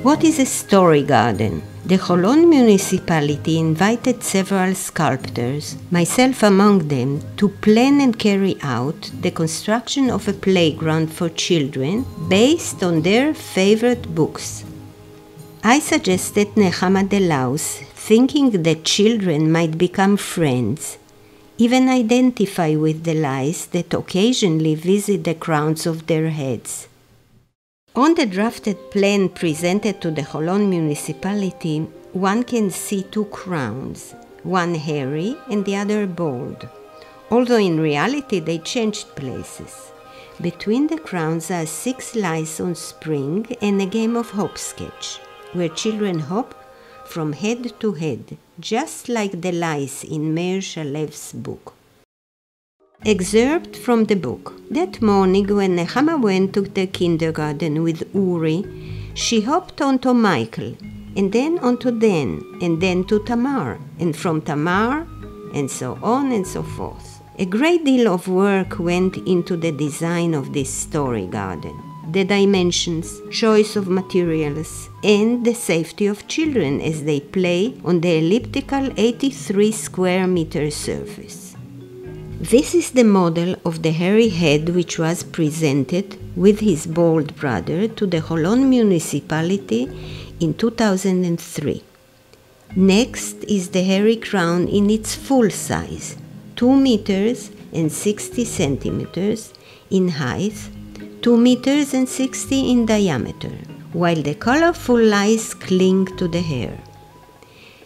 What is a story garden? The Holon municipality invited several sculptors, myself among them, to plan and carry out the construction of a playground for children based on their favorite books. I suggested Nechama de Laus, thinking that children might become friends, even identify with the lice that occasionally visit the crowns of their heads. On the drafted plan presented to the Holon municipality, one can see two crowns, one hairy and the other bald, although in reality they changed places. Between the crowns are 6 lice on spring and a game of hopscotch, where children hop from head to head, just like the lice in Meir Shalev's book. Excerpt from the book. That morning when Nechama went to the kindergarten with Uri, she hopped onto Michael, and then onto Dan, and then to Tamar, and from Tamar, and so on and so forth. A great deal of work went into the design of this story garden. The dimensions, choice of materials, and the safety of children as they play on the elliptical 83 square meter surface. This is the model of the hairy head which was presented with his bald brother to the Holon municipality in 2003. Next is the hairy crown in its full size, 2 meters and 60 centimeters in height, 2 meters and 60 in diameter, while the colorful lice cling to the hair.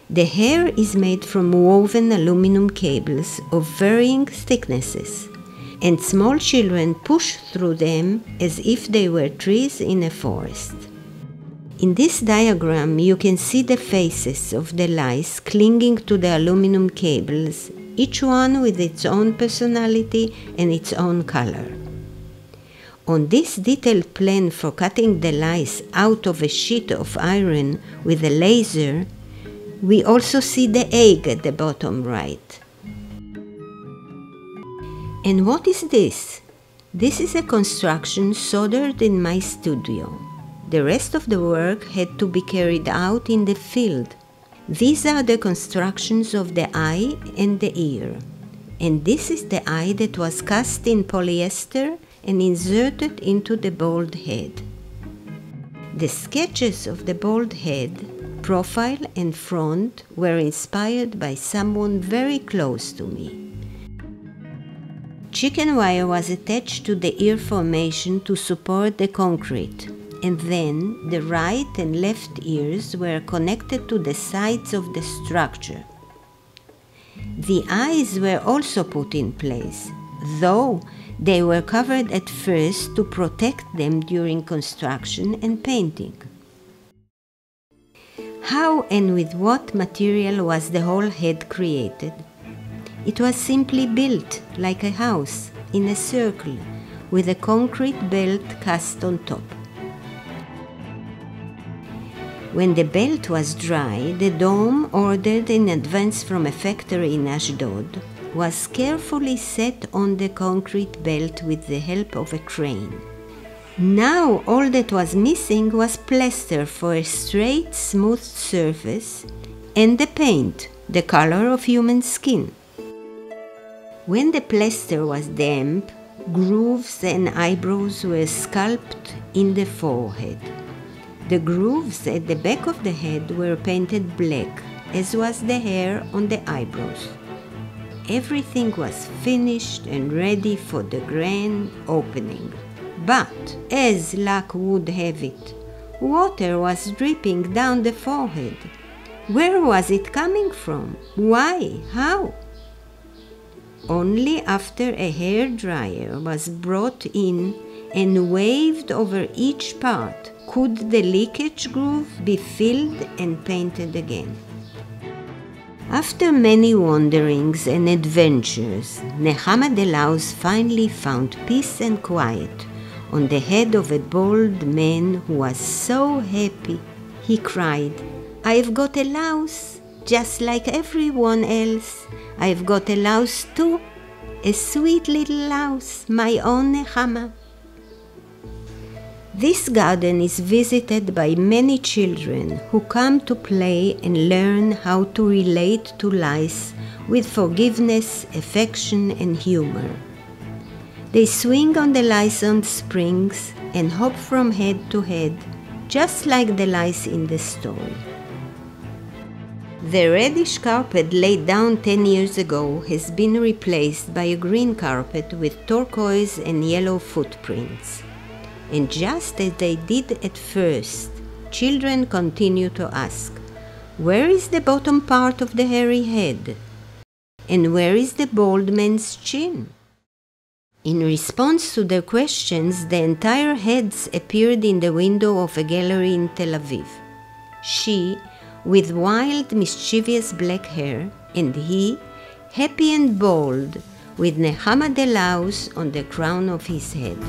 The hair is made from woven aluminum cables of varying thicknesses, and small children push through them as if they were trees in a forest. In this diagram, you can see the faces of the lice clinging to the aluminum cables, each one with its own personality and its own color. On this detailed plan for cutting the lice out of a sheet of iron with a laser, we also see the egg at the bottom right. And what is this? This is a construction soldered in my studio. The rest of the work had to be carried out in the field. These are the constructions of the eye and the ear. And this is the eye that was cast in polyester and inserted into the bald head. The sketches of the bald head, profile and front, were inspired by someone very close to me. Chicken wire was attached to the ear formation to support the concrete, and then the right and left ears were connected to the sides of the structure. The eyes were also put in place, though they were covered at first to protect them during construction and painting. How and with what material was the whole head created? It was simply built like a house in a circle with a concrete belt cast on top. When the belt was dry, the dome, ordered in advance from a factory in Ashdod, was carefully set on the concrete belt with the help of a crane. Now all that was missing was plaster for a straight, smooth surface and the paint, the color of human skin. When the plaster was damp, grooves and eyebrows were sculpted in the forehead. The grooves at the back of the head were painted black, as was the hair on the eyebrows. Everything was finished and ready for the grand opening. But, as luck would have it, water was dripping down the forehead. Where was it coming from? Why? How? Only after a hair dryer was brought in and waved over each part could the leakage groove be filled and painted again. After many wanderings and adventures, Nechama de Laus finally found peace and quiet on the head of a bald man who was so happy. He cried, "I've got a louse, just like everyone else. I've got a louse too, a sweet little louse, my own Nechama." This garden is visited by many children who come to play and learn how to relate to lice with forgiveness, affection, and humor. They swing on the lice on springs and hop from head to head, just like the lice in the story. The reddish carpet laid down 10 years ago has been replaced by a green carpet with turquoise and yellow footprints. And just as they did at first, children continue to ask, where is the bottom part of the hairy head? And where is the bald man's chin? In response to their questions, the entire heads appeared in the window of a gallery in Tel Aviv. She, with wild, mischievous black hair, and he, happy and bold, with Nehama the louse on the crown of his head.